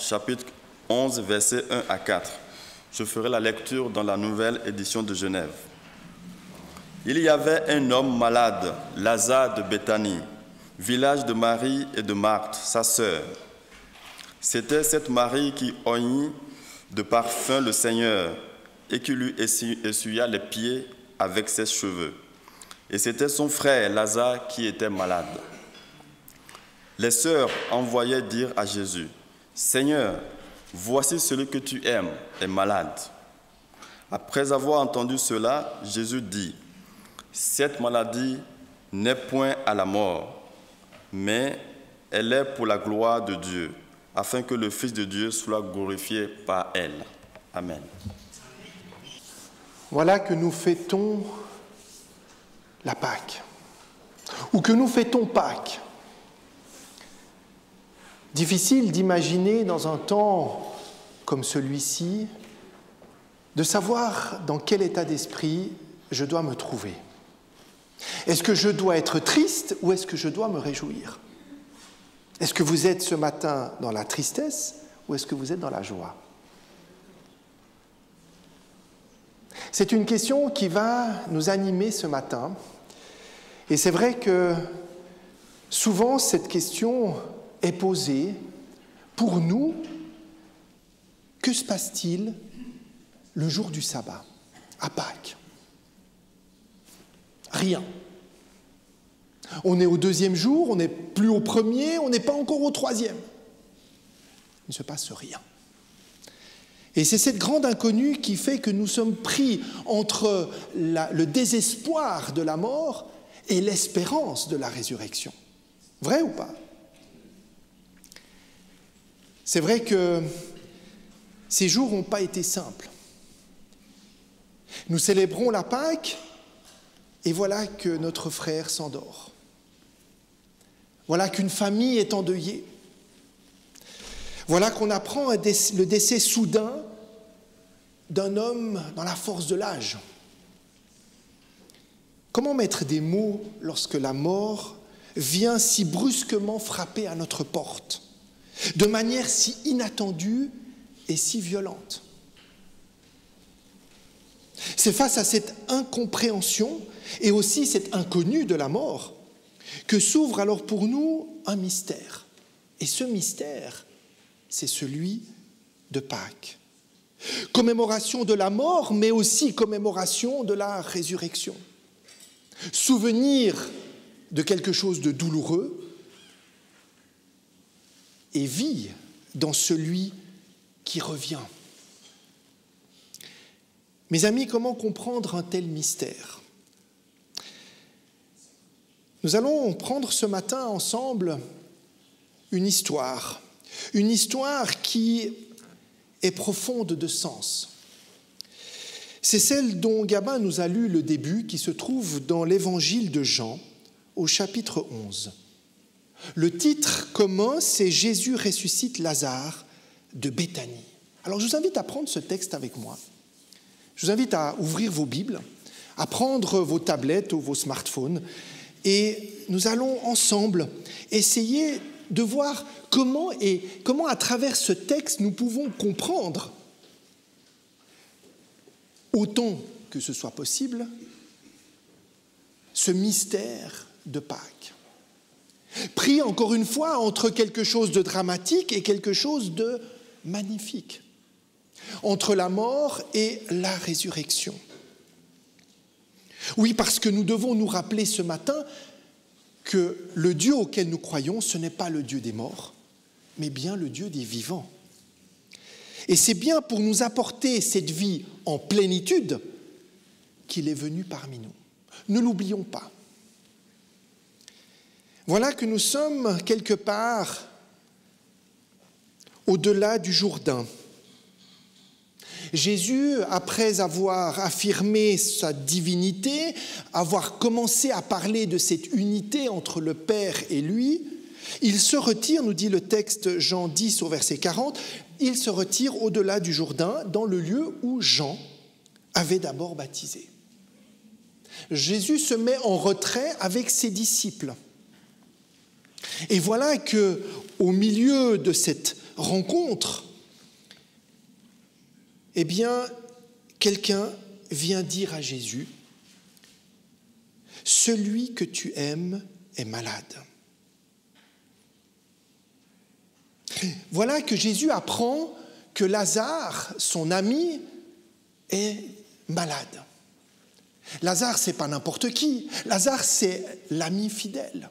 chapitre 11, versets 1 à 4. Je ferai la lecture dans la nouvelle édition de Genève. Il y avait un homme malade, Lazare de Béthanie, village de Marie et de Marthe, sa sœur. C'était cette Marie qui oignit de parfum le Seigneur et qui lui essuya les pieds avec ses cheveux. Et c'était son frère Lazare qui était malade. Les sœurs envoyaient dire à Jésus, « Seigneur, voici celui que tu aimes est malade. » Après avoir entendu cela, Jésus dit, « Cette maladie n'est point à la mort, mais elle est pour la gloire de Dieu, afin que le Fils de Dieu soit glorifié par elle. » Amen. Voilà que nous fêtons la Pâque, ou que nous fêtons Pâques. Difficile d'imaginer dans un temps comme celui-ci, de savoir dans quel état d'esprit je dois me trouver. Est-ce que je dois être triste ou est-ce que je dois me réjouir? Est-ce que vous êtes ce matin dans la tristesse ou est-ce que vous êtes dans la joie? C'est une question qui va nous animer ce matin. Et c'est vrai que souvent cette question est posée pour nous. Que se passe-t-il le jour du sabbat, à Pâques? Rien. On est au deuxième jour, on n'est plus au premier, on n'est pas encore au troisième. Il ne se passe rien. Et c'est cette grande inconnue qui fait que nous sommes pris entre le désespoir de la mort et l'espérance de la résurrection. Vrai ou pas? C'est vrai que ces jours n'ont pas été simples. Nous célébrons la Pâque et voilà que notre frère s'endort. Voilà qu'une famille est endeuillée. Voilà qu'on apprend le décès soudain d'un homme dans la force de l'âge. Comment mettre des mots lorsque la mort vient si brusquement frapper à notre porte, de manière si inattendue et si violente? C'est face à cette incompréhension et aussi cette inconnue de la mort que s'ouvre alors pour nous un mystère. Et ce mystère, c'est celui de Pâques. Commémoration de la mort, mais aussi commémoration de la résurrection. Souvenir de quelque chose de douloureux et vie dans celui qui revient. Mes amis, comment comprendre un tel mystère? Nous allons prendre ce matin ensemble une histoire qui est profonde de sens. C'est celle dont Gabin nous a lu le début, qui se trouve dans l'évangile de Jean, au chapitre 11. Le titre commun, c'est « Jésus ressuscite Lazare de Béthanie ». Alors je vous invite à prendre ce texte avec moi. Je vous invite à ouvrir vos Bibles, à prendre vos tablettes ou vos smartphones, et nous allons ensemble essayer de voir comment à travers ce texte nous pouvons comprendre, autant que ce soit possible, ce mystère de Pâques. Pris encore une fois entre quelque chose de dramatique et quelque chose de magnifique, entre la mort et la résurrection. Oui, parce que nous devons nous rappeler ce matin que le Dieu auquel nous croyons, ce n'est pas le Dieu des morts, mais bien le Dieu des vivants. Et c'est bien pour nous apporter cette vie en plénitude qu'il est venu parmi nous. Ne l'oublions pas. Voilà que nous sommes quelque part au-delà du Jourdain. Jésus, après avoir affirmé sa divinité, avoir commencé à parler de cette unité entre le Père et lui, il se retire, nous dit le texte Jean 10 au verset 40, il se retire au-delà du Jourdain, dans le lieu où Jean avait d'abord baptisé. Jésus se met en retrait avec ses disciples. Et voilà qu'au milieu de cette rencontre, eh bien, quelqu'un vient dire à Jésus, « Celui que tu aimes est malade. » Voilà que Jésus apprend que Lazare, son ami, est malade. Lazare, ce n'est pas n'importe qui. Lazare, c'est l'ami fidèle.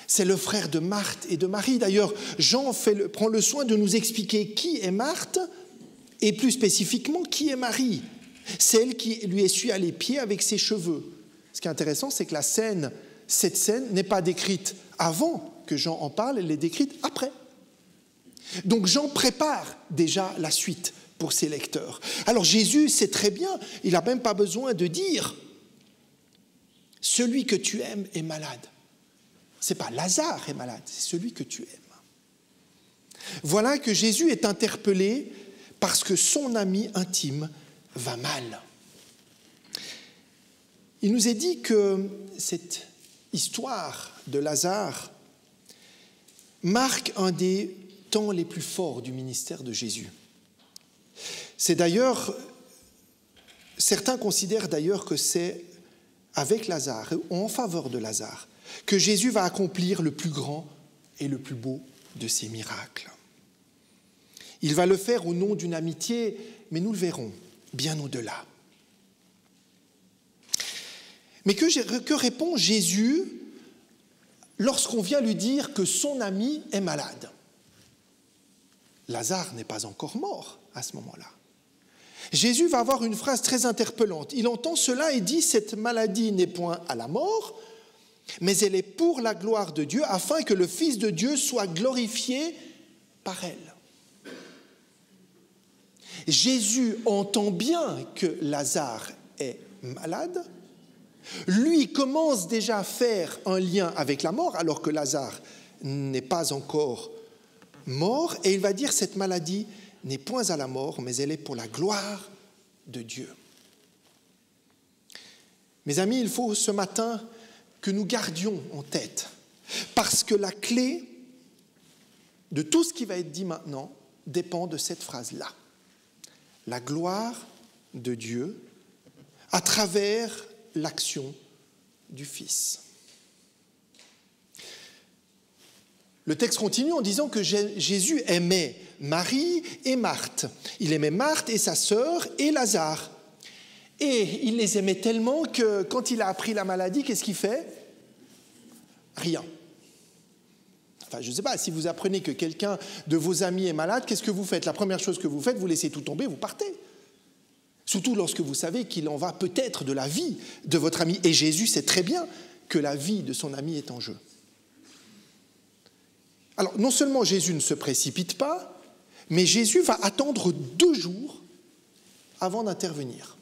C'est le frère de Marthe et de Marie. D'ailleurs, Jean prend le soin de nous expliquer qui est Marthe et plus spécifiquement qui est Marie, celle qui lui essuie les pieds avec ses cheveux. Ce qui est intéressant, c'est que cette scène n'est pas décrite avant que Jean en parle, elle est décrite après. Donc Jean prépare déjà la suite pour ses lecteurs. Alors Jésus sait très bien, il n'a même pas besoin de dire « Celui que tu aimes est malade ». Ce n'est pas Lazare est malade, c'est celui que tu aimes. Voilà que Jésus est interpellé parce que son ami intime va mal. Il nous est dit que cette histoire de Lazare marque un des temps les plus forts du ministère de Jésus. C'est d'ailleurs, certains considèrent d'ailleurs que c'est avec Lazare, ou en faveur de Lazare, que Jésus va accomplir le plus grand et le plus beau de ses miracles. Il va le faire au nom d'une amitié, mais nous le verrons, bien au-delà. Mais que répond Jésus lorsqu'on vient lui dire que son ami est malade? Lazare n'est pas encore mort à ce moment-là. Jésus va avoir une phrase très interpellante. Il entend cela et dit « Cette maladie n'est point à la mort, mais elle est pour la gloire de Dieu, afin que le Fils de Dieu soit glorifié par elle. » Jésus entend bien que Lazare est malade. Lui commence déjà à faire un lien avec la mort, alors que Lazare n'est pas encore mort, et il va dire cette maladie n'est point à la mort, mais elle est pour la gloire de Dieu. Mes amis, il faut ce matin que nous gardions en tête, parce que la clé de tout ce qui va être dit maintenant dépend de cette phrase-là. La gloire de Dieu à travers l'action du Fils. Le texte continue en disant que Jésus aimait Marie et Marthe. Il aimait Marthe et sa sœur et Lazare. Et il les aimait tellement que quand il a appris la maladie, qu'est-ce qu'il fait? Rien. Enfin, je ne sais pas, si vous apprenez que quelqu'un de vos amis est malade, qu'est-ce que vous faites? La première chose que vous faites, vous laissez tout tomber, vous partez. Surtout lorsque vous savez qu'il en va peut-être de la vie de votre ami. Et Jésus sait très bien que la vie de son ami est en jeu. Alors, non seulement Jésus ne se précipite pas, mais Jésus va attendre 2 jours avant d'intervenir.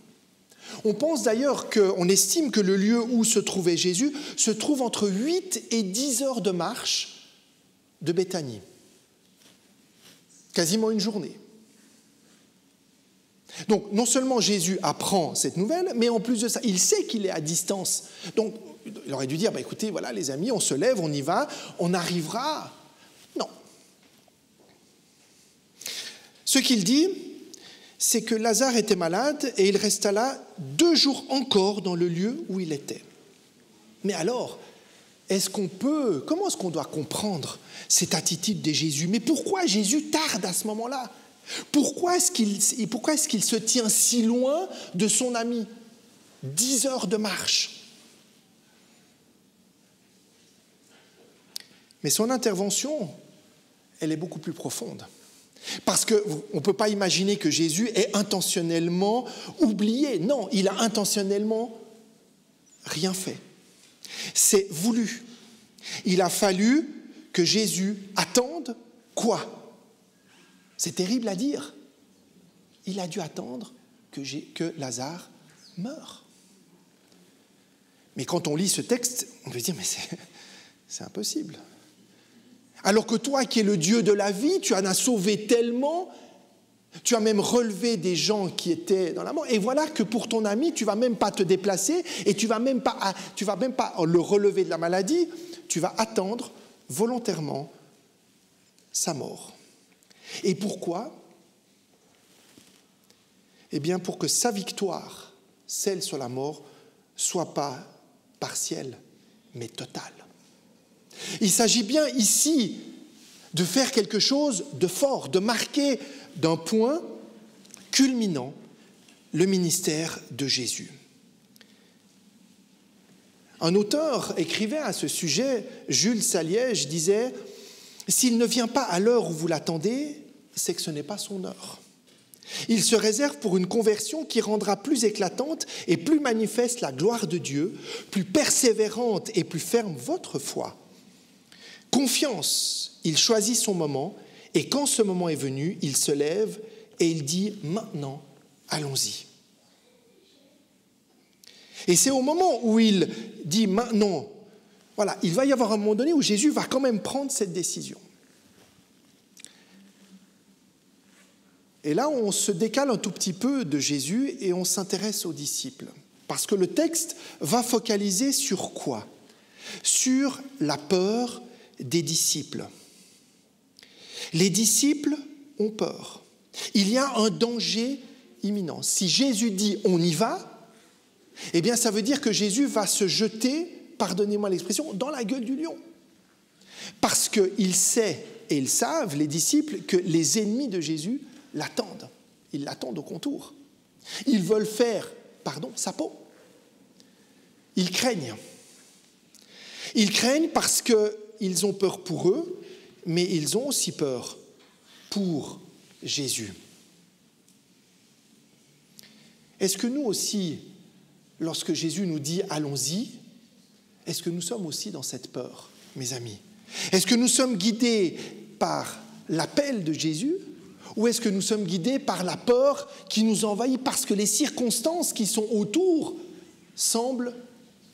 On pense d'ailleurs on estime que le lieu où se trouvait Jésus se trouve entre 8 et 10 heures de marche de Béthanie. Quasiment une journée. Donc, non seulement Jésus apprend cette nouvelle, mais en plus de ça, il sait qu'il est à distance. Donc, il aurait dû dire, écoutez, voilà les amis, on se lève, on y va, on arrivera. Non. Ce qu'il dit, c'est que Lazare était malade et il resta là 2 jours encore dans le lieu où il était. Mais alors, comment est-ce qu'on doit comprendre cette attitude de Jésus? Mais pourquoi Jésus tarde à ce moment-là? Pourquoi est-ce qu'il se tient si loin de son ami? 10 heures de marche. Mais son intervention, elle est beaucoup plus profonde. Parce qu'on ne peut pas imaginer que Jésus ait intentionnellement oublié. Non, il a intentionnellement rien fait. C'est voulu. Il a fallu que Jésus attende quoi? C'est terrible à dire. Il a dû attendre que Lazare meure. Mais quand on lit ce texte, on peut se dire, mais c'est impossible. Alors que toi, qui es le Dieu de la vie, tu en as sauvé tellement, tu as même relevé des gens qui étaient dans la mort. Et voilà que pour ton ami, tu ne vas même pas te déplacer et tu ne vas même pas le relever de la maladie, tu vas attendre volontairement sa mort. Et pourquoi ? Eh bien, pour que sa victoire, celle sur la mort, soit pas partielle, mais totale. Il s'agit bien ici de faire quelque chose de fort, de marquer d'un point culminant le ministère de Jésus. Un auteur écrivait à ce sujet, Jules Saliège, disait « S'il ne vient pas à l'heure où vous l'attendez, c'est que ce n'est pas son heure. Il se réserve pour une conversion qui rendra plus éclatante et plus manifeste la gloire de Dieu, plus persévérante et plus ferme votre foi. Confiance, il choisit son moment, et quand ce moment est venu, il se lève et il dit « Maintenant, allons-y ». Et c'est au moment où il dit « Maintenant », voilà, il va y avoir un moment donné où Jésus va quand même prendre cette décision. Et là, on se décale un tout petit peu de Jésus et on s'intéresse aux disciples. Parce que le texte va focaliser sur quoi ? Sur la peur des disciples. Les disciples ont peur. Il y a un danger imminent. Si Jésus dit « on y va », eh bien ça veut dire que Jésus va se jeter, pardonnez-moi l'expression, dans la gueule du lion. Parce qu'il sait, et ils savent, les disciples, que les ennemis de Jésus l'attendent. Ils l'attendent au contour. Ils veulent faire, sa peau. Ils craignent. Ils craignent parce qu'ils ont peur pour eux, mais ils ont aussi peur pour Jésus. Est-ce que nous aussi, lorsque Jésus nous dit « allons-y », est-ce que nous sommes aussi dans cette peur, mes amis ? Est-ce que nous sommes guidés par l'appel de Jésus ? Ou est-ce que nous sommes guidés par la peur qui nous envahit parce que les circonstances qui sont autour semblent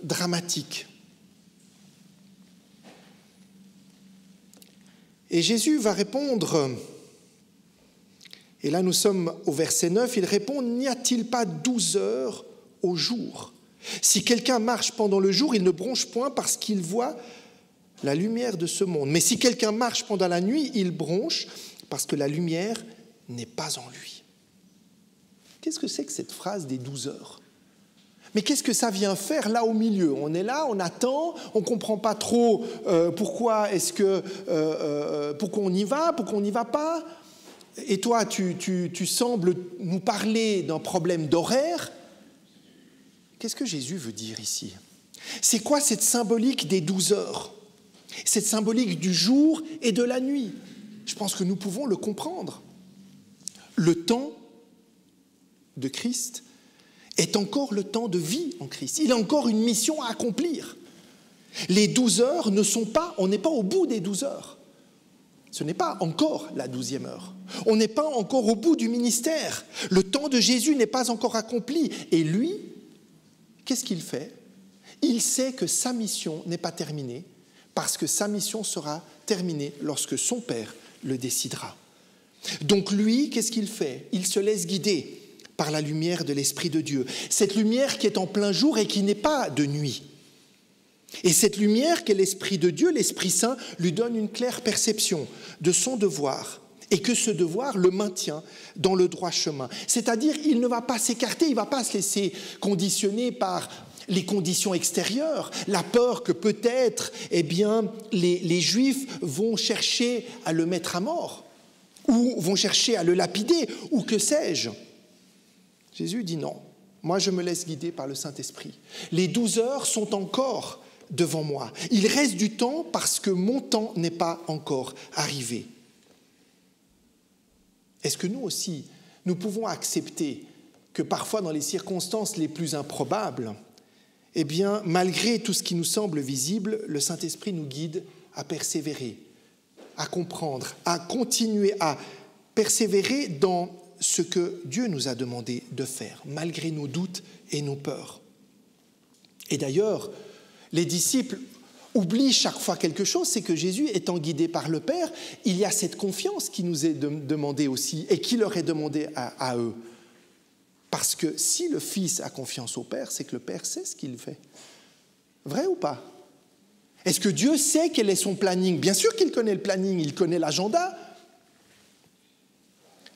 dramatiques? Et Jésus va répondre, et là nous sommes au verset 9, il répond « N'y a-t-il pas 12 heures au jour ? Si quelqu'un marche pendant le jour, il ne bronche point parce qu'il voit la lumière de ce monde. Mais si quelqu'un marche pendant la nuit, il bronche parce que la lumière n'est pas en lui. » Qu'est-ce que c'est que cette phrase des 12 heures ? Mais qu'est-ce que ça vient faire là au milieu ? On est là, on attend, on ne comprend pas trop pourquoi on y va, pourquoi on n'y va pas. Et toi, tu sembles nous parler d'un problème d'horaire. Qu'est-ce que Jésus veut dire ici ? C'est quoi cette symbolique des 12 heures ? Cette symbolique du jour et de la nuit ? Je pense que nous pouvons le comprendre. Le temps de Christ est encore le temps de vie en Christ. Il a encore une mission à accomplir. Les 12 heures ne sont pas, on n'est pas au bout des 12 heures. Ce n'est pas encore la 12e heure. On n'est pas encore au bout du ministère. Le temps de Jésus n'est pas encore accompli. Et lui, qu'est-ce qu'il fait ? Il sait que sa mission n'est pas terminée parce que sa mission sera terminée lorsque son Père le décidera. Donc lui, qu'est-ce qu'il fait ? Il se laisse guider par la lumière de l'Esprit de Dieu. Cette lumière qui est en plein jour et qui n'est pas de nuit. Et cette lumière qu'est l'Esprit de Dieu, l'Esprit Saint, lui donne une claire perception de son devoir et que ce devoir le maintient dans le droit chemin. C'est-à-dire, il ne va pas s'écarter, il ne va pas se laisser conditionner par les conditions extérieures, la peur que peut-être les Juifs vont chercher à le mettre à mort ou vont chercher à le lapider ou que sais-je. Jésus dit non, moi je me laisse guider par le Saint-Esprit. Les 12 heures sont encore devant moi. Il reste du temps parce que mon temps n'est pas encore arrivé. Est-ce que nous aussi, nous pouvons accepter que parfois dans les circonstances les plus improbables, malgré tout ce qui nous semble visible, le Saint-Esprit nous guide à persévérer, à comprendre, à continuer à persévérer dans ce que Dieu nous a demandé de faire, malgré nos doutes et nos peurs. Et d'ailleurs, les disciples oublient chaque fois quelque chose, c'est que Jésus, étant guidé par le Père, il y a cette confiance qui nous est demandée aussi et qui leur est demandée à eux. Parce que si le Fils a confiance au Père, c'est que le Père sait ce qu'il fait. Vrai ou pas ? Est-ce que Dieu sait quel est son planning ? Bien sûr qu'il connaît le planning, il connaît l'agenda.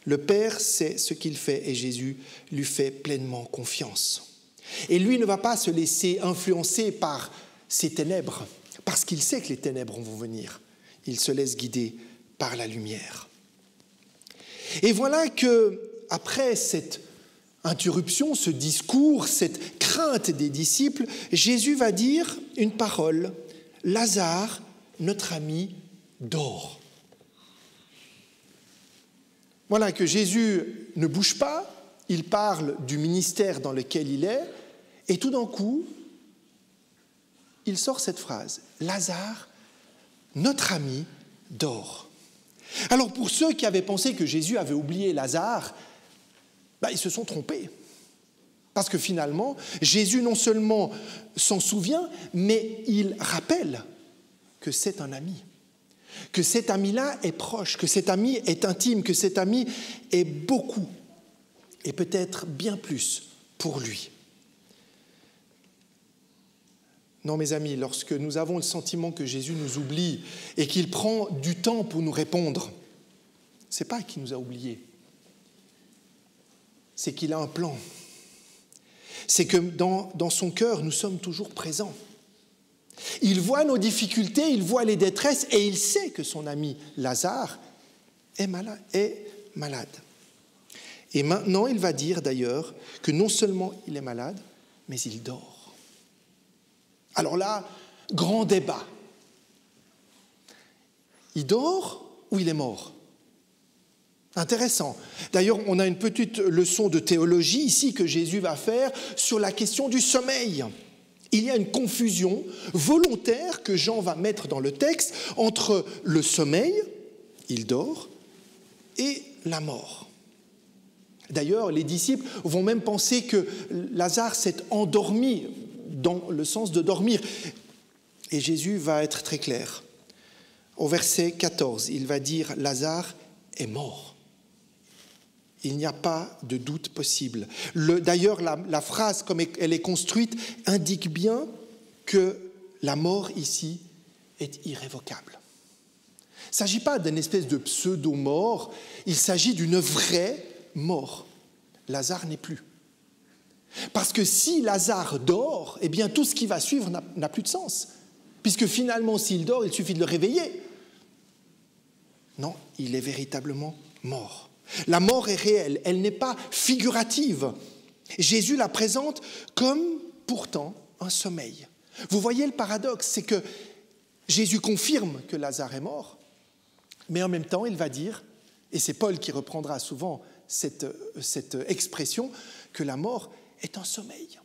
Le Père sait ce qu'il fait et Jésus lui fait pleinement confiance. Et lui ne va pas se laisser influencer par ces ténèbres, parce qu'il sait que les ténèbres vont venir. Il se laisse guider par la lumière. Et voilà que, après cette interruption, ce discours, cette crainte des disciples, Jésus va dire une parole. Lazare, notre ami, dort. Voilà que Jésus ne bouge pas, il parle du ministère dans lequel il est, et tout d'un coup, il sort cette phrase. Lazare, notre ami, dort. Alors pour ceux qui avaient pensé que Jésus avait oublié Lazare, ils se sont trompés. Parce que finalement, Jésus non seulement s'en souvient, mais il rappelle que c'est un ami. Que cet ami-là est proche, que cet ami est intime, que cet ami est beaucoup, et peut-être bien plus pour lui. Non, mes amis, lorsque nous avons le sentiment que Jésus nous oublie et qu'il prend du temps pour nous répondre, ce n'est pas qu'il nous a oubliés, c'est qu'il a un plan. C'est que dans son cœur, nous sommes toujours présents. Il voit nos difficultés, il voit les détresses et il sait que son ami Lazare est malade. Et maintenant, il va dire d'ailleurs que non seulement il est malade, mais il dort. Alors là, grand débat. Il dort ou il est mort ? Intéressant. D'ailleurs, on a une petite leçon de théologie ici que Jésus va faire sur la question du sommeil. Il y a une confusion volontaire que Jean va mettre dans le texte entre le sommeil, il dort, et la mort. D'ailleurs, les disciples vont même penser que Lazare s'est endormi, dans le sens de dormir. Et Jésus va être très clair. Au verset 14, il va dire « Lazare est mort ». Il n'y a pas de doute possible. D'ailleurs, la phrase, comme elle est construite, indique bien que la mort ici est irrévocable. Il ne s'agit pas d'une espèce de pseudo-mort, il s'agit d'une vraie mort. Lazare n'est plus. Parce que si Lazare dort, eh bien tout ce qui va suivre n'a plus de sens. Puisque finalement, s'il dort, il suffit de le réveiller. Non, il est véritablement mort. La mort est réelle, elle n'est pas figurative. Jésus la présente comme pourtant un sommeil. Vous voyez le paradoxe, c'est que Jésus confirme que Lazare est mort, mais en même temps il va dire, et c'est Paul qui reprendra souvent cette expression, que la mort est un sommeil.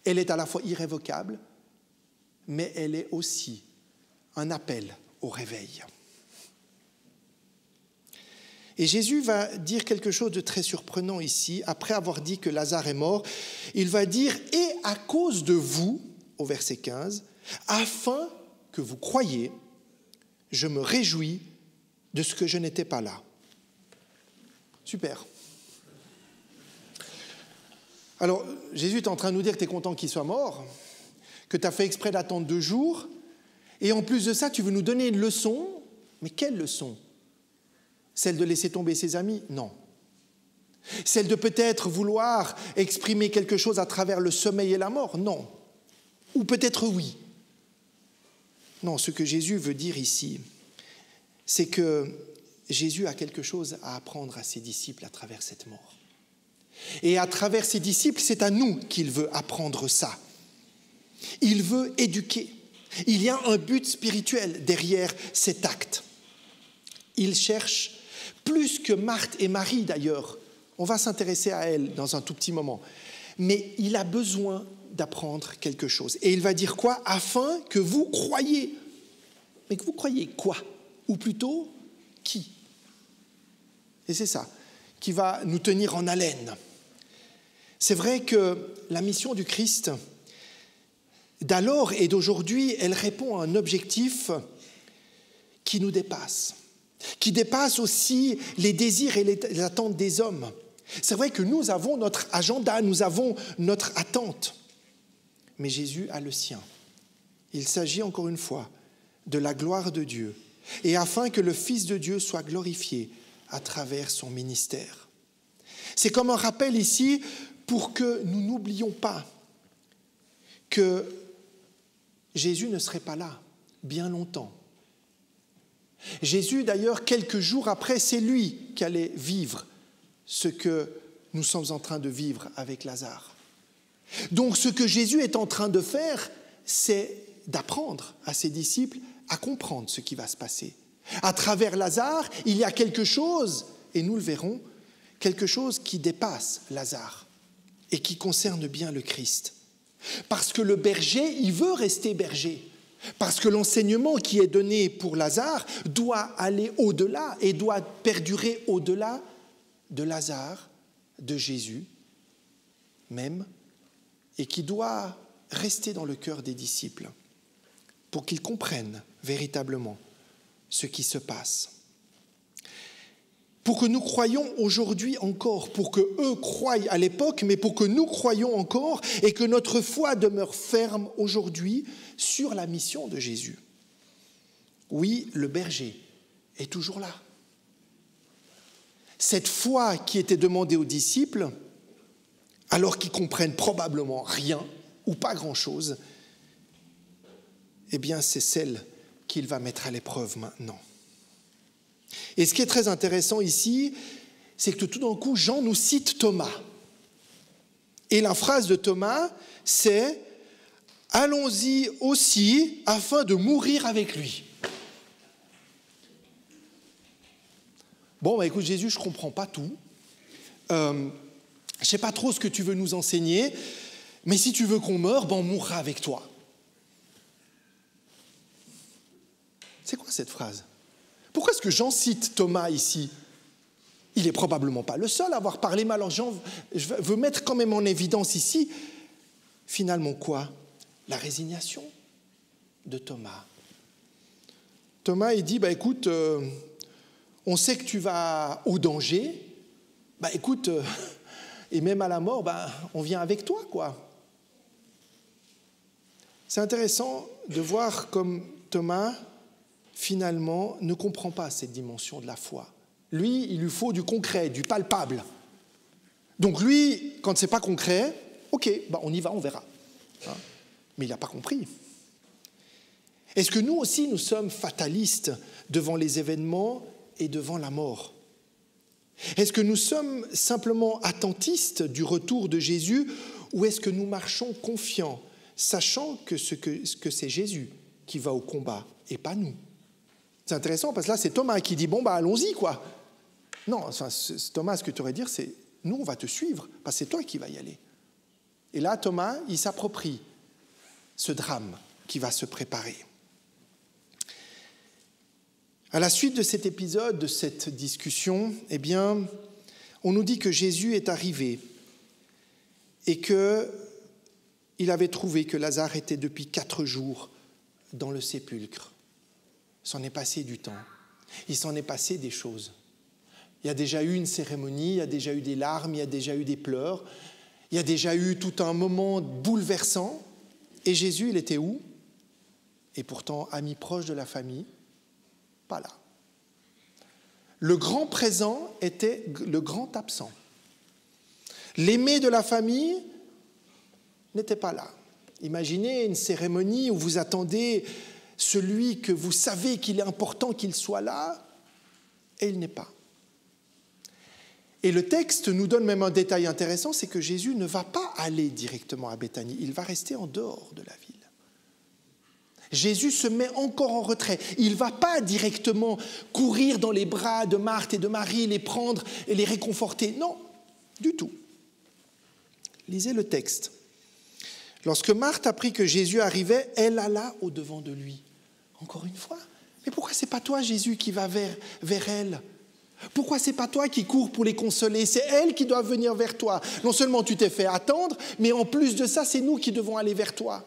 Elle est à la fois irrévocable, mais elle est aussi un appel au réveil. Et Jésus va dire quelque chose de très surprenant ici. Après avoir dit que Lazare est mort, il va dire « Et à cause de vous », au verset 15, « afin que vous croyiez, je me réjouis de ce que je n'étais pas là. » Super. Alors, Jésus est en train de nous dire que tu es content qu'il soit mort, que tu as fait exprès d'attendre 2 jours, et en plus de ça, tu veux nous donner une leçon. Mais quelle leçon ? Celle de laisser tomber ses amis ? Non. Celle de peut-être vouloir exprimer quelque chose à travers le sommeil et la mort ? Non. Ou peut-être oui. Non, ce que Jésus veut dire ici, c'est que Jésus a quelque chose à apprendre à ses disciples à travers cette mort. Et à travers ses disciples, c'est à nous qu'il veut apprendre ça. Il veut éduquer. Il y a un but spirituel derrière cet acte. Il cherche, plus que Marthe et Marie d'ailleurs, on va s'intéresser à elles dans un tout petit moment, mais il a besoin d'apprendre quelque chose. Et il va dire quoi ? Afin que vous croyiez. Mais que vous croyiez quoi ? Ou plutôt, qui ? Et c'est ça qui va nous tenir en haleine. C'est vrai que la mission du Christ d'alors et d'aujourd'hui, elle répond à un objectif qui nous dépasse, qui dépasse aussi les désirs et les attentes des hommes. C'est vrai que nous avons notre agenda, nous avons notre attente, mais Jésus a le sien. Il s'agit encore une fois de la gloire de Dieu, et afin que le Fils de Dieu soit glorifié à travers son ministère. C'est comme un rappel ici pour que nous n'oublions pas que Jésus ne serait pas là bien longtemps. Jésus, d'ailleurs, quelques jours après, c'est lui qui allait vivre ce que nous sommes en train de vivre avec Lazare. Donc, ce que Jésus est en train de faire, c'est d'apprendre à ses disciples à comprendre ce qui va se passer. À travers Lazare, il y a quelque chose, et nous le verrons, quelque chose qui dépasse Lazare et qui concerne bien le Christ. Parce que le berger, il veut rester berger. Parce que l'enseignement qui est donné pour Lazare doit aller au-delà et doit perdurer au-delà de Lazare, de Jésus même, et qui doit rester dans le cœur des disciples pour qu'ils comprennent véritablement ce qui se passe. Pour que nous croyions aujourd'hui encore, pour que eux croient à l'époque, mais pour que nous croyions encore et que notre foi demeure ferme aujourd'hui sur la mission de Jésus. Oui, le berger est toujours là. Cette foi qui était demandée aux disciples, alors qu'ils comprennent probablement rien ou pas grand-chose, eh bien c'est celle qu'il va mettre à l'épreuve maintenant. Et ce qui est très intéressant ici, c'est que tout d'un coup, Jean nous cite Thomas. Et la phrase de Thomas, c'est « Allons-y aussi afin de mourir avec lui ». Bon, bah, écoute Jésus, je ne comprends pas tout. Je ne sais pas trop ce que tu veux nous enseigner, mais si tu veux qu'on meure, ben, on mourra avec toi. C'est quoi cette phrase ? Pourquoi est-ce que Jean cite Thomas ici ? Il n'est probablement pas le seul à avoir parlé, mais alors Jean veut mettre quand même en évidence ici, finalement quoi ? La résignation de Thomas. Thomas, il dit, bah, écoute, on sait que tu vas au danger, bah, écoute, et même à la mort, bah, on vient avec toi, quoi. C'est intéressant de voir comme Thomas, finalement, ne comprend pas cette dimension de la foi. Lui, il lui faut du concret, du palpable. Donc lui, quand ce n'est pas concret, ok, bah on y va, on verra. Hein ? Mais il n'a pas compris. Est-ce que nous aussi, nous sommes fatalistes devant les événements et devant la mort ? Est-ce que nous sommes simplement attentistes du retour de Jésus ou est-ce que nous marchons confiants, sachant que c'est Jésus qui va au combat et pas nous ? C'est intéressant parce que là, c'est Thomas qui dit « bon, bah allons-y, quoi ». Non, enfin, Thomas, ce que tu aurais à dire, c'est « nous, on va te suivre, parce que c'est toi qui vas y aller ». Et là, Thomas, il s'approprie ce drame qui va se préparer. À la suite de cet épisode, de cette discussion, eh bien, on nous dit que Jésus est arrivé et qu'il avait trouvé que Lazare était depuis 4 jours dans le sépulcre. Il s'en est passé du temps, il s'en est passé des choses. Il y a déjà eu une cérémonie, il y a déjà eu des larmes, il y a déjà eu des pleurs, il y a déjà eu tout un moment bouleversant. Et Jésus, il était où ? Et pourtant, ami proche de la famille, pas là. Le grand présent était le grand absent. L'aimé de la famille n'était pas là. Imaginez une cérémonie où vous attendez celui que vous savez qu'il est important qu'il soit là, et il n'est pas. Et le texte nous donne même un détail intéressant, c'est que Jésus ne va pas aller directement à Béthanie, il va rester en dehors de la ville. Jésus se met encore en retrait. Il ne va pas directement courir dans les bras de Marthe et de Marie, les prendre et les réconforter. Non, du tout. Lisez le texte. Lorsque Marthe apprit que Jésus arrivait, elle alla au-devant de lui. Encore une fois, mais pourquoi ce n'est pas toi, Jésus, qui va vers elle ? Pourquoi ce n'est pas toi qui cours pour les consoler ? C'est elle qui doit venir vers toi. Non seulement tu t'es fait attendre, mais en plus de ça, c'est nous qui devons aller vers toi.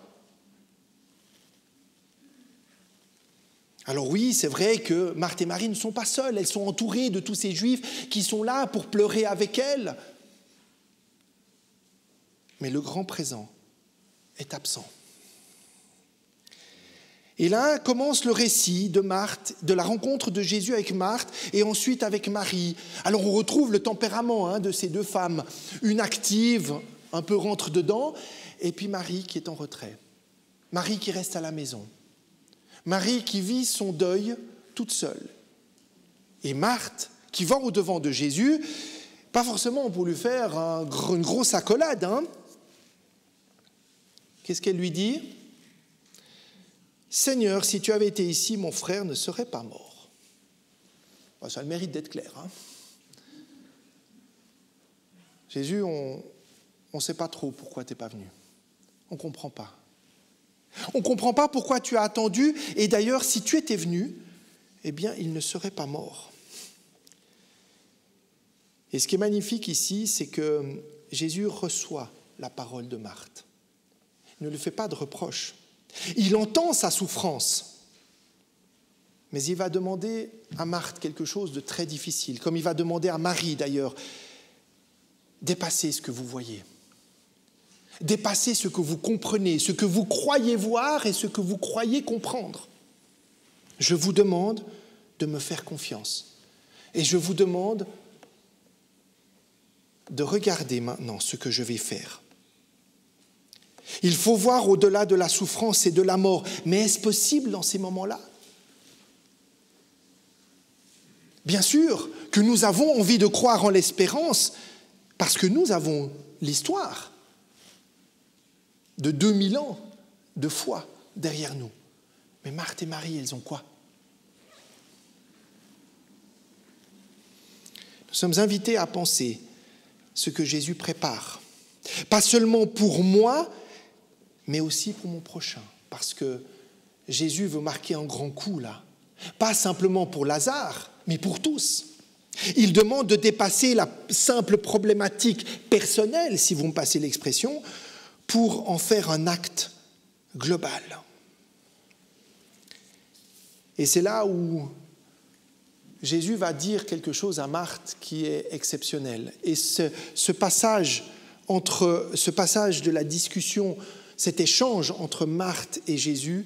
Alors oui, c'est vrai que Marthe et Marie ne sont pas seules, elles sont entourées de tous ces Juifs qui sont là pour pleurer avec elles. Mais le grand présent est absent. Et là commence le récit de Marthe, de la rencontre de Jésus avec Marthe et ensuite avec Marie. Alors on retrouve le tempérament de ces deux femmes, une active, un peu rentre dedans, et puis Marie qui est en retrait. Marie qui reste à la maison. Marie qui vit son deuil toute seule. Et Marthe qui va au-devant de Jésus, pas forcément pour lui faire une grosse accolade. Qu'est-ce qu'elle lui dit ? Seigneur, si tu avais été ici, mon frère ne serait pas mort. Bon, ça a le mérite d'être clair. Jésus, on ne sait pas trop pourquoi tu n'es pas venu. On ne comprend pas. On ne comprend pas pourquoi tu as attendu. Et d'ailleurs, si tu étais venu, eh bien, il ne serait pas mort. Et ce qui est magnifique ici, c'est que Jésus reçoit la parole de Marthe. Il ne lui fait pas de reproche. Il entend sa souffrance, mais il va demander à Marthe quelque chose de très difficile, comme il va demander à Marie d'ailleurs, dépassez ce que vous voyez, dépassez ce que vous comprenez, ce que vous croyez voir et ce que vous croyez comprendre. Je vous demande de me faire confiance et je vous demande de regarder maintenant ce que je vais faire. Il faut voir au-delà de la souffrance et de la mort. Mais est-ce possible dans ces moments-là ? Bien sûr que nous avons envie de croire en l'espérance parce que nous avons l'histoire de 2000 ans de foi derrière nous. Mais Marthe et Marie, elles ont quoi ? Nous sommes invités à penser ce que Jésus prépare. Pas seulement pour moi, mais aussi pour mon prochain. Parce que Jésus veut marquer un grand coup là. Pas simplement pour Lazare, mais pour tous. Il demande de dépasser la simple problématique personnelle, si vous me passez l'expression, pour en faire un acte global. Et c'est là où Jésus va dire quelque chose à Marthe qui est exceptionnel. Et ce passage de la discussion, cet échange entre Marthe et Jésus,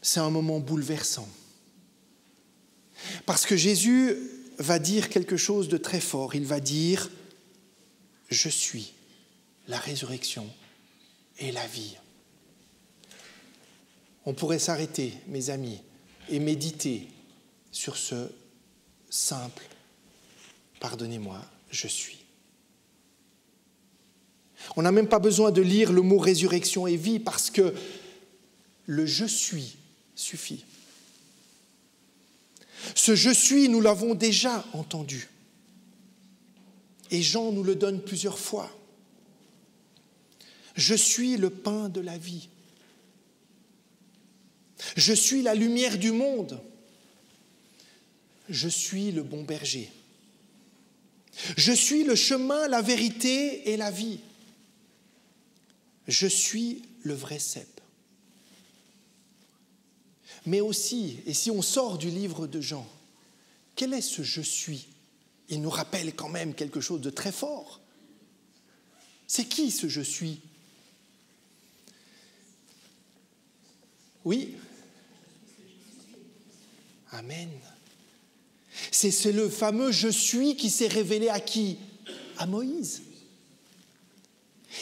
c'est un moment bouleversant. Parce que Jésus va dire quelque chose de très fort. Il va dire « Je suis la résurrection et la vie ». On pourrait s'arrêter, mes amis, et méditer sur ce simple « Pardonnez-moi, je suis ». On n'a même pas besoin de lire le mot résurrection et vie parce que le « je suis » suffit. Ce « je suis », nous l'avons déjà entendu. Et Jean nous le donne plusieurs fois. Je suis le pain de la vie. Je suis la lumière du monde. Je suis le bon berger. Je suis le chemin, la vérité et la vie. Je suis le vrai cep. Mais aussi, et si on sort du livre de Jean, quel est ce « je suis » ? Il nous rappelle quand même quelque chose de très fort. C'est qui ce « je suis » ? Oui. Amen. C'est le fameux « je suis » qui s'est révélé à qui ? À Moïse.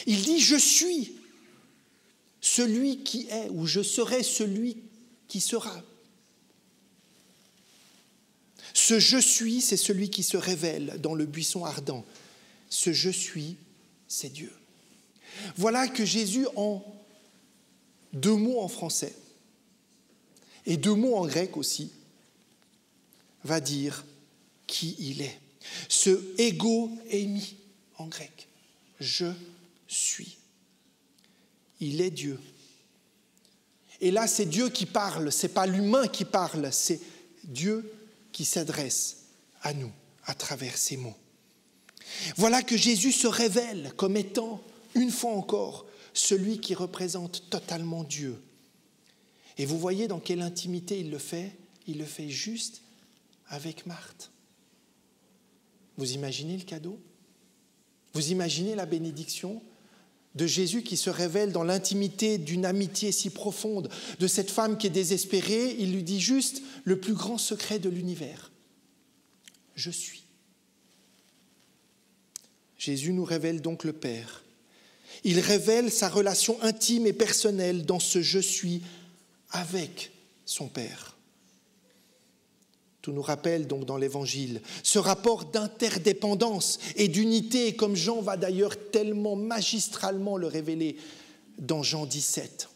Il dit « je suis celui qui est » ou « je serai celui qui sera ». Ce « je suis », c'est celui qui se révèle dans le buisson ardent. Ce « je suis », c'est Dieu. Voilà que Jésus, en 2 mots en français et 2 mots en grec aussi, va dire qui il est. Ce ego eimi en grec. Je suis. Il est Dieu. Et là, c'est Dieu qui parle, ce n'est pas l'humain qui parle, c'est Dieu qui s'adresse à nous à travers ces mots. Voilà que Jésus se révèle comme étant, une fois encore, celui qui représente totalement Dieu. Et vous voyez dans quelle intimité il le fait ? Il le fait juste avec Marthe. Vous imaginez le cadeau ? Vous imaginez la bénédiction ? de Jésus qui se révèle dans l'intimité d'une amitié si profonde, de cette femme qui est désespérée. Il lui dit juste le plus grand secret de l'univers. Je suis. Jésus nous révèle donc le Père. Il révèle sa relation intime et personnelle dans ce « je suis » avec son Père. Tout nous rappelle donc dans l'Évangile ce rapport d'interdépendance et d'unité, comme Jean va d'ailleurs tellement magistralement le révéler dans Jean 17.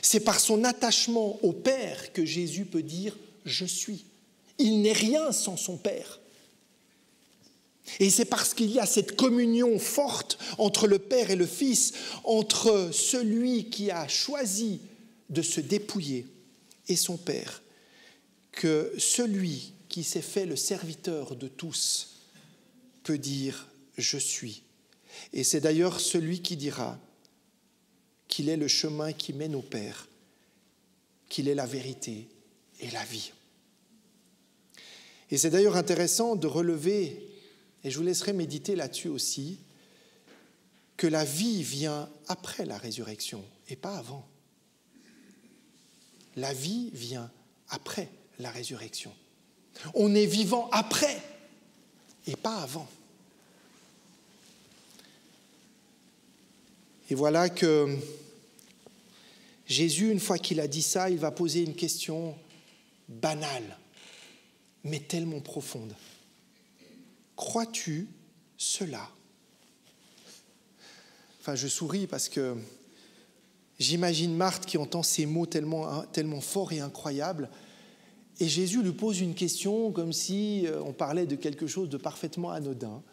C'est par son attachement au Père que Jésus peut dire « je suis ». Il n'est rien sans son Père. Et c'est parce qu'il y a cette communion forte entre le Père et le Fils, entre celui qui a choisi de se dépouiller et son Père, que celui qui s'est fait le serviteur de tous peut dire « je suis ». Et c'est d'ailleurs celui qui dira qu'il est le chemin qui mène au Père, qu'il est la vérité et la vie. Et c'est d'ailleurs intéressant de relever, et je vous laisserai méditer là-dessus aussi, que la vie vient après la résurrection et pas avant. La vie vient après la résurrection. On est vivant après et pas avant. Et voilà que Jésus, une fois qu'il a dit ça, il va poser une question banale, mais tellement profonde. Crois-tu cela ? Enfin, je souris parce que j'imagine Marthe qui entend ces mots tellement forts et incroyables. Et Jésus lui pose une question comme si on parlait de quelque chose de parfaitement anodin.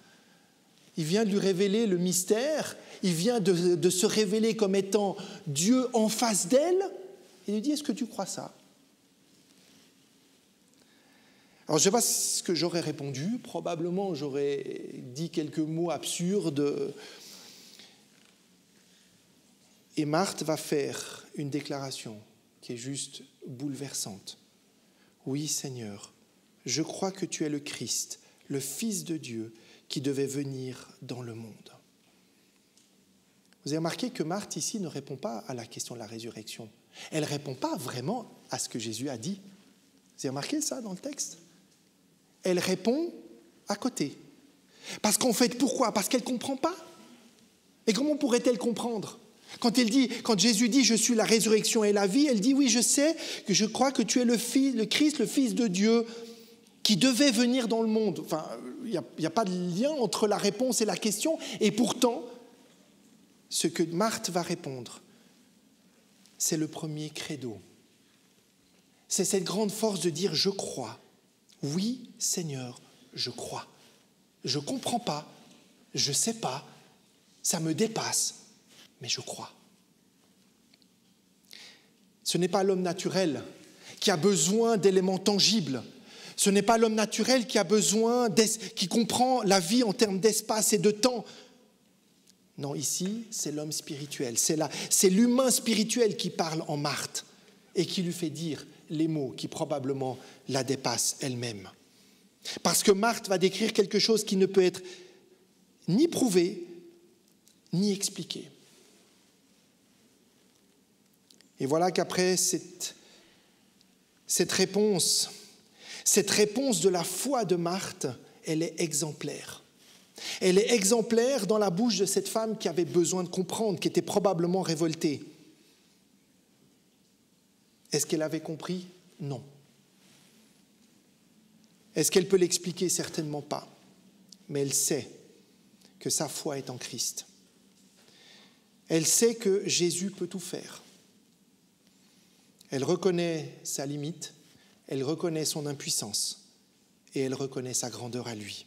Il vient de lui révéler le mystère, il vient de se révéler comme étant Dieu en face d'elle. Il lui dit, est-ce que tu crois ça ? Alors je ne sais pas ce que j'aurais répondu, probablement j'aurais dit quelques mots absurdes. Et Marthe va faire une déclaration qui est juste bouleversante. Oui, Seigneur, je crois que tu es le Christ, le Fils de Dieu, qui devait venir dans le monde. Vous avez remarqué que Marthe, ici, ne répond pas à la question de la résurrection. Elle ne répond pas vraiment à ce que Jésus a dit. Vous avez remarqué ça dans le texte ? Elle répond à côté. Parce qu'en fait, pourquoi ? Parce qu'elle ne comprend pas. Et comment pourrait-elle comprendre ? Quand Jésus dit « je suis la résurrection et la vie », elle dit « oui, je sais, que je crois que tu es le Christ, le Fils de Dieu, qui devait venir dans le monde. » Enfin, il n'y a pas de lien entre la réponse et la question. Et pourtant, ce que Marthe va répondre, c'est le premier credo. C'est cette grande force de dire « je crois ». Oui, Seigneur, je crois. Je ne comprends pas, je ne sais pas, ça me dépasse. Mais je crois. Ce n'est pas l'homme naturel qui a besoin d'éléments tangibles. Ce n'est pas l'homme naturel qui comprend la vie en termes d'espace et de temps. Non, ici, c'est l'homme spirituel. C'est l'humain spirituel qui parle en Marthe et qui lui fait dire les mots qui probablement la dépassent elle-même. Parce que Marthe va décrire quelque chose qui ne peut être ni prouvé, ni expliqué. Et voilà qu'après cette réponse de la foi de Marthe, elle est exemplaire. Elle est exemplaire dans la bouche de cette femme qui avait besoin de comprendre, qui était probablement révoltée. Est-ce qu'elle avait compris ? Non. Est-ce qu'elle peut l'expliquer ? Certainement pas. Mais elle sait que sa foi est en Christ. Elle sait que Jésus peut tout faire. Elle reconnaît sa limite, elle reconnaît son impuissance et elle reconnaît sa grandeur à lui.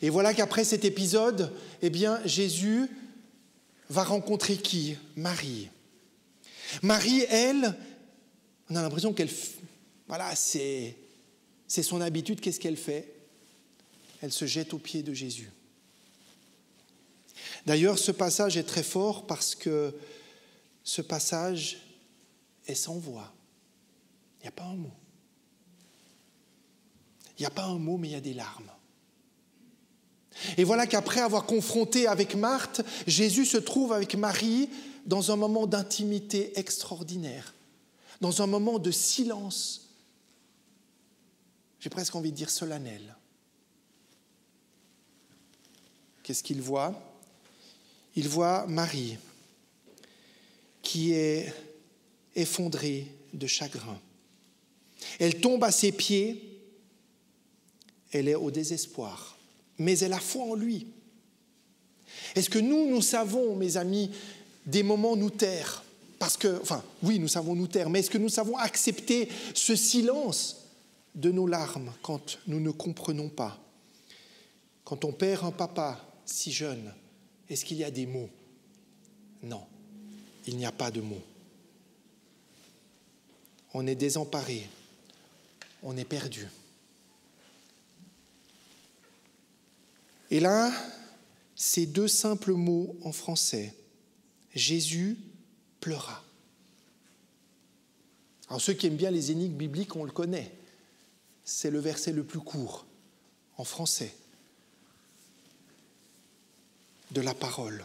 Et voilà qu'après cet épisode, Jésus va rencontrer qui ? Marie. Marie, elle, on a l'impression qu'elle, c'est son habitude. Qu'est-ce qu'elle fait ? Elle se jette aux pieds de Jésus. D'ailleurs, ce passage est très fort parce que ce passage est sans voix. Il n'y a pas un mot. Il n'y a pas un mot, mais il y a des larmes. Et voilà qu'après avoir confronté avec Marthe, Jésus se trouve avec Marie dans un moment d'intimité extraordinaire, dans un moment de silence, j'ai presque envie de dire solennel. Qu'est-ce qu'il voit ? Il voit Marie qui est effondrée de chagrin. Elle tombe à ses pieds, elle est au désespoir, mais elle a foi en lui. Est-ce que nous savons, mes amis, des moments nous taire ? Oui, nous savons nous taire, mais est-ce que nous savons accepter ce silence de nos larmes quand nous ne comprenons pas ? Quand on perd un papa si jeune, est-ce qu'il y a des mots ? Non, il n'y a pas de mots. On est désemparé, on est perdu. Et là, ces deux simples mots en français, Jésus pleura. Alors ceux qui aiment bien les énigmes bibliques, on le connaît. C'est le verset le plus court en français de la parole.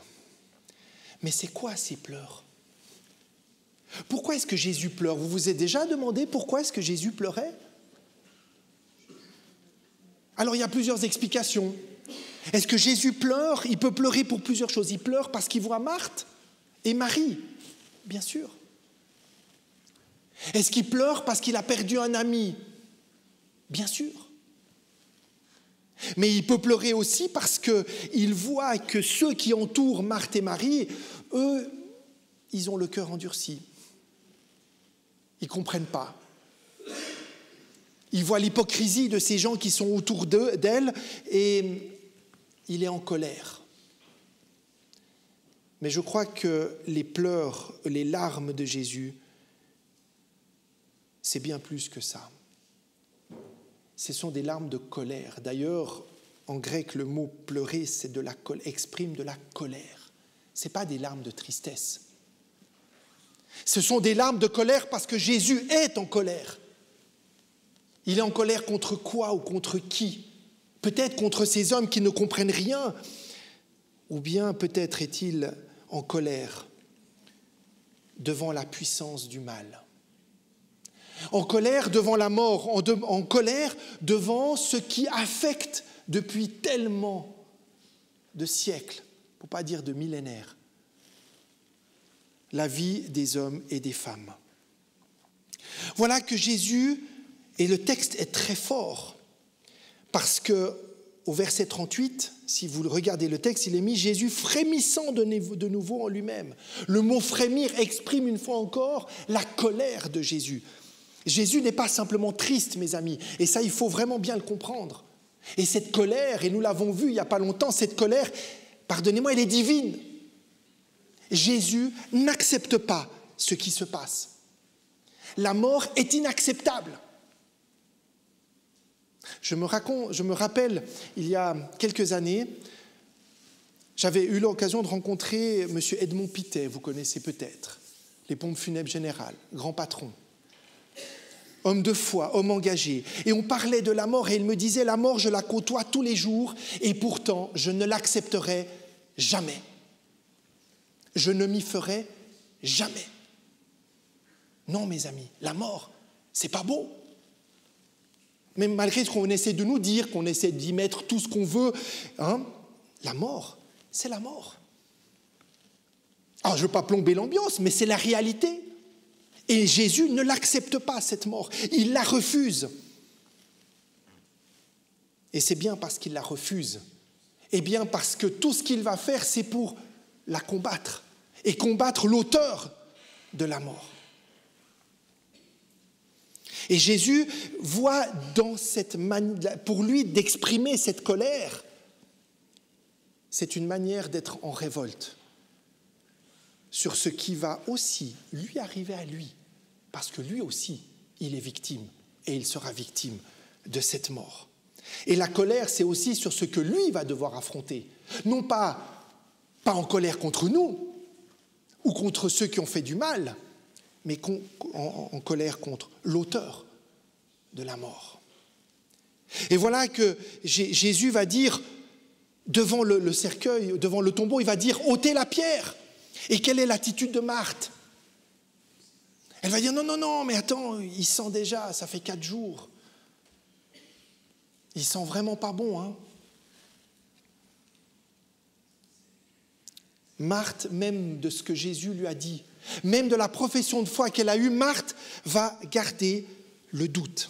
Mais c'est quoi ces pleurs ? Pourquoi est-ce que Jésus pleure ? Vous vous êtes déjà demandé pourquoi est-ce que Jésus pleurait ? Alors il y a plusieurs explications. Est-ce que Jésus pleure ? Il peut pleurer pour plusieurs choses. Il pleure parce qu'il voit Marthe et Marie, bien sûr. Est-ce qu'il pleure parce qu'il a perdu un ami ? Bien sûr. Mais il peut pleurer aussi parce qu'il voit que ceux qui entourent Marthe et Marie, eux, ils ont le cœur endurci. Ils ne comprennent pas. Il voit l'hypocrisie de ces gens qui sont autour d'elle et il est en colère. Mais je crois que les pleurs, les larmes de Jésus, c'est bien plus que ça. Ce sont des larmes de colère. D'ailleurs, en grec, le mot pleurer, c'est exprime de la colère. Ce n'est pas des larmes de tristesse. Ce sont des larmes de colère parce que Jésus est en colère. Il est en colère contre quoi ou contre qui ? Peut-être contre ces hommes qui ne comprennent rien, ou bien peut-être est-il en colère devant la puissance du mal. En colère devant la mort, en colère devant ce qui affecte depuis tellement de siècles, pour ne pas dire de millénaires, la vie des hommes et des femmes. Voilà que Jésus, et le texte est très fort, parce que au verset 38, si vous regardez le texte, il est mis « Jésus frémissant de nouveau en lui-même ». Le mot « frémir » exprime une fois encore la colère de Jésus. Jésus n'est pas simplement triste, mes amis, et ça, il faut vraiment bien le comprendre. Et cette colère, et nous l'avons vu il n'y a pas longtemps, cette colère, pardonnez-moi, elle est divine. Jésus n'accepte pas ce qui se passe. La mort est inacceptable. Je me rappelle, il y a quelques années, j'avais eu l'occasion de rencontrer M. Edmond Pittet, vous connaissez peut-être, les pompes funèbres générales, grand patron. Homme de foi, homme engagé. Et on parlait de la mort et il me disait, la mort, je la côtoie tous les jours et pourtant, je ne l'accepterai jamais. Je ne m'y ferai jamais. Non, mes amis, la mort, c'est pas beau. Mais malgré ce qu'on essaie de nous dire, qu'on essaie d'y mettre tout ce qu'on veut, la mort, c'est la mort. Alors, je ne veux pas plomber l'ambiance, mais c'est la réalité. Et Jésus ne l'accepte pas, cette mort. Il la refuse. Et c'est bien parce qu'il la refuse. Et bien parce que tout ce qu'il va faire, c'est pour la combattre. Et combattre l'auteur de la mort. Et Jésus voit dans cette pour lui d'exprimer cette colère, c'est une manière d'être en révolte sur ce qui va aussi lui arriver à lui, parce que lui aussi, il est victime et il sera victime de cette mort. Et la colère, c'est aussi sur ce que lui va devoir affronter, non pas en colère contre nous ou contre ceux qui ont fait du mal, mais en colère contre l'auteur de la mort. Et voilà que Jésus va dire devant le cercueil, devant le tombeau, il va dire « ôtez la pierre ». Et quelle est l'attitude de Marthe? Elle va dire « non, mais attends, il sent déjà, ça fait 4 jours. Il sent vraiment pas bon, hein ». Marthe, même de ce que Jésus lui a dit, même de la profession de foi qu'elle a eue, Marthe va garder le doute.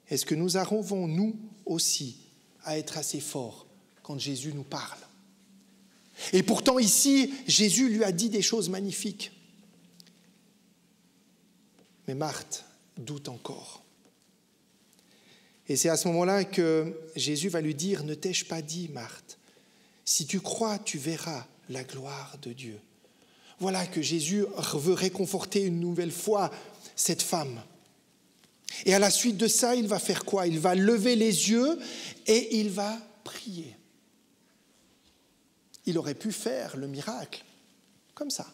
Est-ce que nous arrivons, nous aussi, à être assez forts quand Jésus nous parle? Et pourtant, ici, Jésus lui a dit des choses magnifiques. Mais Marthe doute encore. Et c'est à ce moment-là que Jésus va lui dire « Ne t'ai-je pas dit, Marthe, si tu crois, tu verras la gloire de Dieu. » Voilà que Jésus veut réconforter une nouvelle fois cette femme. Et à la suite de ça, il va faire quoi? Il va lever les yeux et il va prier. Il aurait pu faire le miracle comme ça.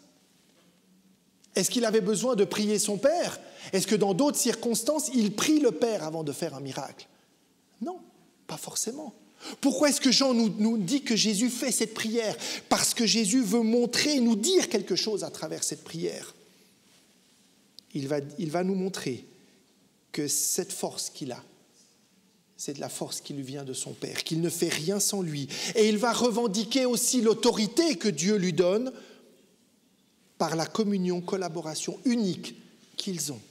Est-ce qu'il avait besoin de prier son Père? Est-ce que dans d'autres circonstances, il prie le Père avant de faire un miracle? Non, pas forcément. Pourquoi est-ce que Jean nous dit que Jésus fait cette prière? Parce que Jésus veut montrer, nous dire quelque chose à travers cette prière. Il va nous montrer que cette force qu'il a, c'est de la force qui lui vient de son Père, qu'il ne fait rien sans lui. Et il va revendiquer aussi l'autorité que Dieu lui donne par la communion, collaboration unique qu'ils ont.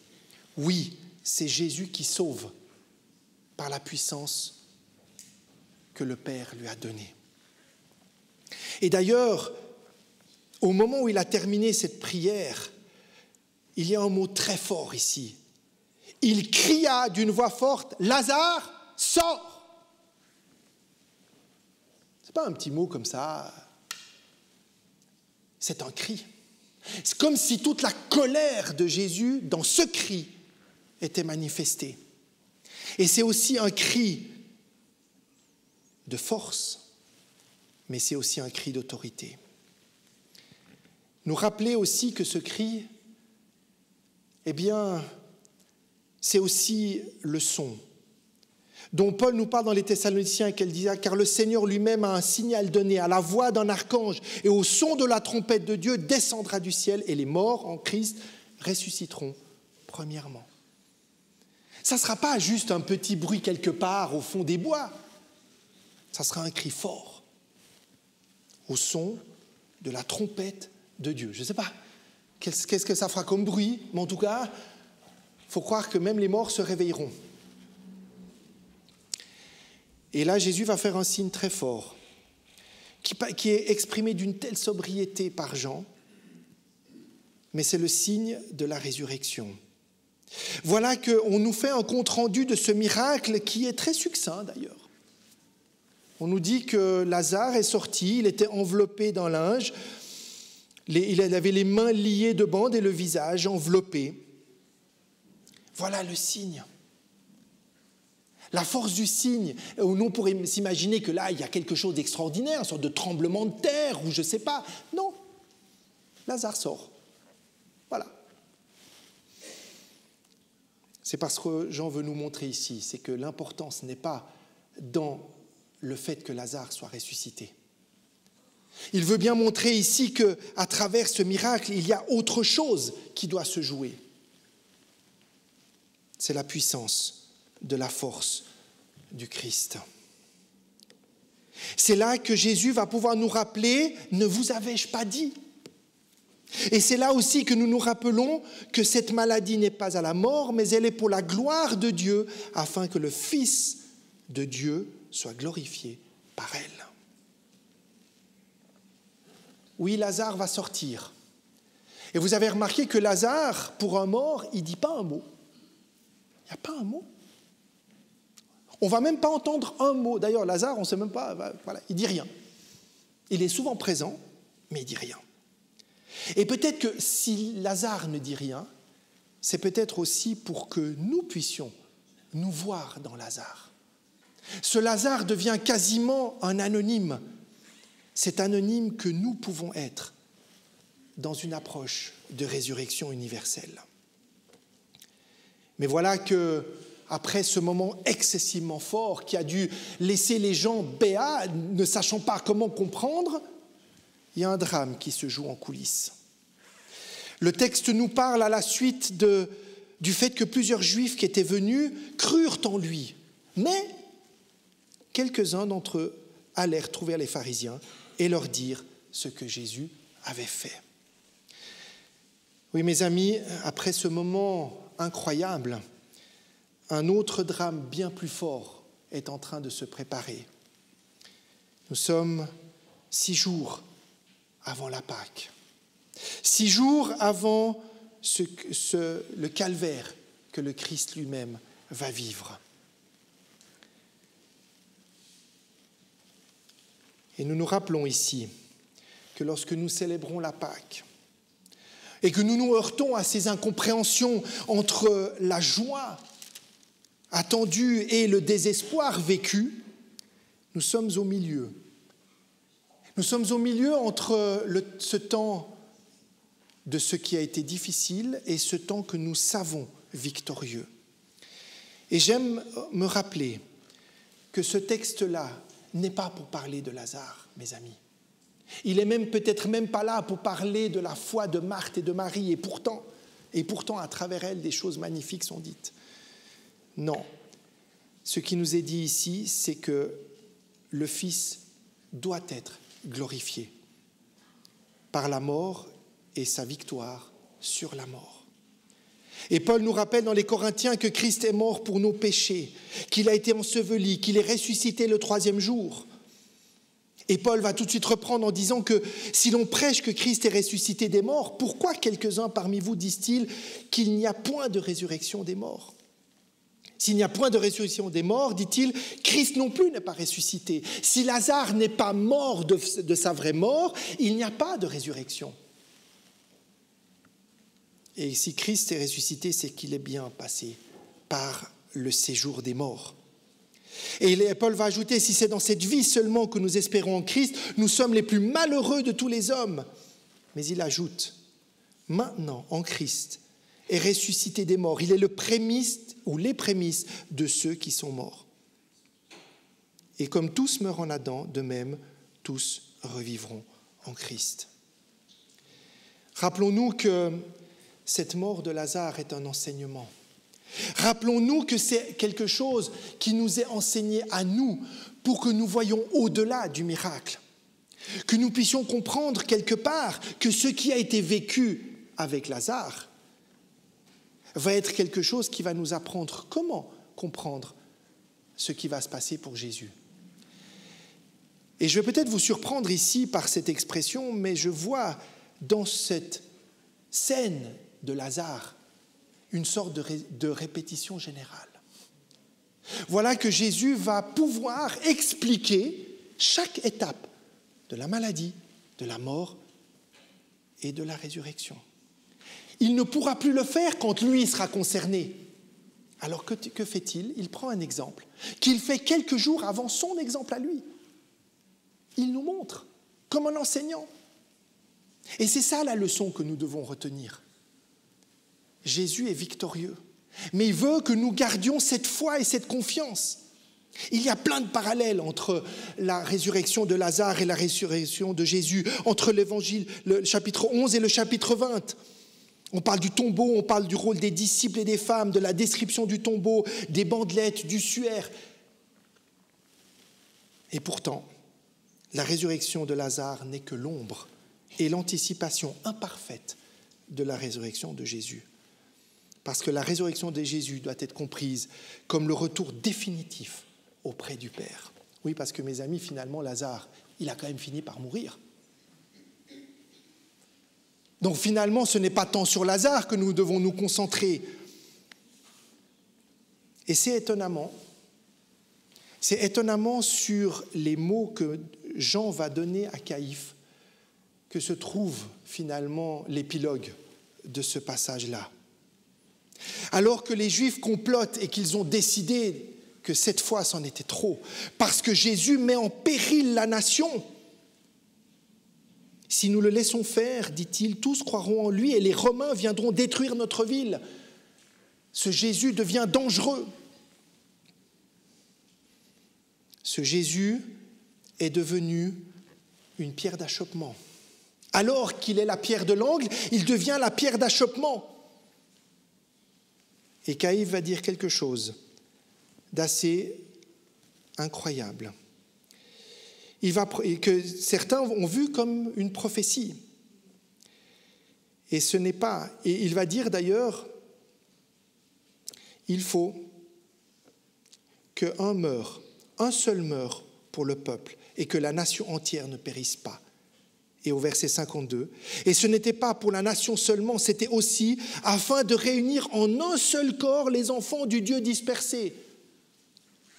Oui, c'est Jésus qui sauve par la puissance que le Père lui a donnée. Et d'ailleurs, au moment où il a terminé cette prière, il y a un mot très fort ici. Il cria d'une voix forte, « Lazare, sors !» Ce n'est pas un petit mot comme ça, c'est un cri. C'est comme si toute la colère de Jésus, dans ce cri, était manifestée. Et c'est aussi un cri de force, mais c'est aussi un cri d'autorité. Nous rappeler aussi que ce cri, eh bien, c'est aussi le son dont Paul nous parle dans les Thessaloniciens, qu'elle disait « Car le Seigneur lui-même a un signal donné, à la voix d'un archange et au son de la trompette de Dieu descendra du ciel et les morts en Christ ressusciteront premièrement. » Ça ne sera pas juste un petit bruit quelque part au fond des bois, ça sera un cri fort au son de la trompette de Dieu. Je ne sais pas qu'est-ce que ça fera comme bruit, mais en tout cas, il faut croire que même les morts se réveilleront. Et là, Jésus va faire un signe très fort, qui est exprimé d'une telle sobriété par Jean, mais c'est le signe de la résurrection. Voilà qu'on nous fait un compte-rendu de ce miracle qui est très succinct d'ailleurs. On nous dit que Lazare est sorti, il était enveloppé d'un linge, il avait les mains liées de bandes et le visage enveloppé. Voilà le signe. La force du signe, où nous pourrions s'imaginer que là, il y a quelque chose d'extraordinaire, une sorte de tremblement de terre, ou je ne sais pas. Non, Lazare sort. Voilà. C'est parce que Jean veut nous montrer ici, c'est que l'importance n'est pas dans le fait que Lazare soit ressuscité. Il veut bien montrer ici qu'à travers ce miracle, il y a autre chose qui doit se jouer. C'est la puissance de la force du Christ. C'est là que Jésus va pouvoir nous rappeler « Ne vous avais-je pas dit ?» Et c'est là aussi que nous nous rappelons que cette maladie n'est pas à la mort, mais elle est pour la gloire de Dieu, afin que le Fils de Dieu soit glorifié par elle. Oui, Lazare va sortir. Et vous avez remarqué que Lazare, pour un mort, il ne dit pas un mot. Il n'y a pas un mot. On ne va même pas entendre un mot. D'ailleurs, Lazare, on ne sait même pas, voilà, il ne dit rien. Il est souvent présent, mais il ne dit rien. Et peut-être que si Lazare ne dit rien, c'est peut-être aussi pour que nous puissions nous voir dans Lazare. Ce Lazare devient quasiment un anonyme. C'est anonyme que nous pouvons être dans une approche de résurrection universelle. Mais voilà que, après ce moment excessivement fort qui a dû laisser les gens béats, ne sachant pas comment comprendre, il y a un drame qui se joue en coulisses. Le texte nous parle à la suite du fait que plusieurs Juifs qui étaient venus crurent en lui. Mais quelques-uns d'entre eux allèrent trouver les pharisiens et leur dire ce que Jésus avait fait. Oui, mes amis, après ce moment incroyable, un autre drame bien plus fort est en train de se préparer. Nous sommes 6 jours avant la Pâque, 6 jours avant le calvaire que le Christ lui-même va vivre. Et nous nous rappelons ici que lorsque nous célébrons la Pâque et que nous nous heurtons à ces incompréhensions entre la joie attendue et le désespoir vécu, nous sommes au milieu. Nous sommes au milieu entre ce temps de ce qui a été difficile et ce temps que nous savons victorieux. Et j'aime me rappeler que ce texte-là n'est pas pour parler de Lazare, mes amis. Il est même peut-être même pas là pour parler de la foi de Marthe et de Marie, et pourtant, à travers elles, des choses magnifiques sont dites. Non, ce qui nous est dit ici, c'est que le Fils doit être glorifié par la mort et sa victoire sur la mort. Et Paul nous rappelle dans les Corinthiens que Christ est mort pour nos péchés, qu'il a été enseveli, qu'il est ressuscité le 3e jour. Et Paul va tout de suite reprendre en disant que si l'on prêche que Christ est ressuscité des morts, pourquoi quelques-uns parmi vous disent-ils qu'il n'y a point de résurrection des morts ? S'il n'y a point de résurrection des morts, dit-il, Christ non plus n'est pas ressuscité. Si Lazare n'est pas mort de sa vraie mort, il n'y a pas de résurrection. Et si Christ est ressuscité, c'est qu'il est bien passé par le séjour des morts. Et Paul va ajouter, si c'est dans cette vie seulement que nous espérons en Christ, nous sommes les plus malheureux de tous les hommes. Mais il ajoute, maintenant en Christ est ressuscité des morts. Il est le prémisse ou les prémices de ceux qui sont morts. Et comme tous meurent en Adam, de même, tous revivront en Christ. Rappelons-nous que cette mort de Lazare est un enseignement. Rappelons-nous que c'est quelque chose qui nous est enseigné à nous pour que nous voyions au-delà du miracle. Que nous puissions comprendre quelque part que ce qui a été vécu avec Lazare va être quelque chose qui va nous apprendre comment comprendre ce qui va se passer pour Jésus. Et je vais peut-être vous surprendre ici par cette expression, mais je vois dans cette scène de Lazare une sorte de répétition générale. Voilà que Jésus va pouvoir expliquer chaque étape de la maladie, de la mort et de la résurrection. Il ne pourra plus le faire quand lui sera concerné. Alors que fait-il ? Il prend un exemple qu'il fait quelques jours avant son exemple à lui. Il nous montre comme un enseignant. Et c'est ça la leçon que nous devons retenir. Jésus est victorieux, mais il veut que nous gardions cette foi et cette confiance. Il y a plein de parallèles entre la résurrection de Lazare et la résurrection de Jésus, entre l'évangile, le chapitre 11 et le chapitre 20. On parle du tombeau, on parle du rôle des disciples et des femmes, de la description du tombeau, des bandelettes, du suaire. Et pourtant, la résurrection de Lazare n'est que l'ombre et l'anticipation imparfaite de la résurrection de Jésus. Parce que la résurrection de Jésus doit être comprise comme le retour définitif auprès du Père. Oui, parce que mes amis, finalement, Lazare, il a quand même fini par mourir. Donc finalement, ce n'est pas tant sur Lazare que nous devons nous concentrer. Et c'est étonnamment sur les mots que Jean va donner à Caïphe que se trouve finalement l'épilogue de ce passage-là. Alors que les Juifs complotent et qu'ils ont décidé que cette fois c'en était trop, parce que Jésus met en péril la nation. Si nous le laissons faire, dit-il, tous croiront en lui et les Romains viendront détruire notre ville. Ce Jésus devient dangereux. ce Jésus est devenu une pierre d'achoppement. Alors qu'il est la pierre de l'angle, il devient la pierre d'achoppement. Et Caïphe va dire quelque chose d'assez incroyable. Que certains ont vu comme une prophétie. Et ce n'est pas. Et il va dire d'ailleurs, il faut qu'un meure, un seul meure pour le peuple, et que la nation entière ne périsse pas. Et au verset 52, et ce n'était pas pour la nation seulement, c'était aussi afin de réunir en un seul corps les enfants du Dieu dispersés.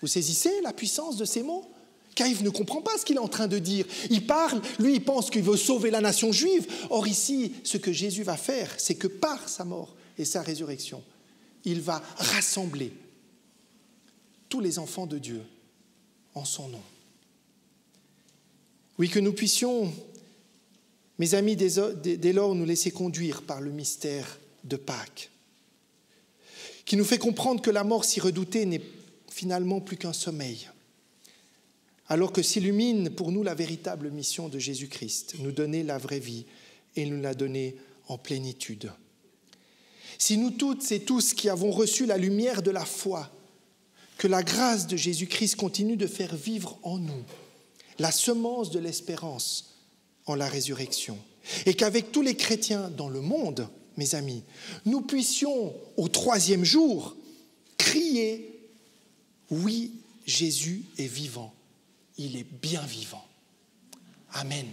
Vous saisissez la puissance de ces mots ? Caïphe ne comprend pas ce qu'il est en train de dire. Il parle, lui il pense qu'il veut sauver la nation juive. Or ici, ce que Jésus va faire, c'est que par sa mort et sa résurrection, il va rassembler tous les enfants de Dieu en son nom. Oui, que nous puissions, mes amis, dès lors nous laisser conduire par le mystère de Pâques, qui nous fait comprendre que la mort si redoutée n'est finalement plus qu'un sommeil, alors que s'illumine pour nous la véritable mission de Jésus-Christ, nous donner la vraie vie et nous la donner en plénitude. Si nous toutes et tous qui avons reçu la lumière de la foi, que la grâce de Jésus-Christ continue de faire vivre en nous la semence de l'espérance en la résurrection, et qu'avec tous les chrétiens dans le monde, mes amis, nous puissions au 3e jour crier « Oui, Jésus est vivant, il est bien vivant. » Amen.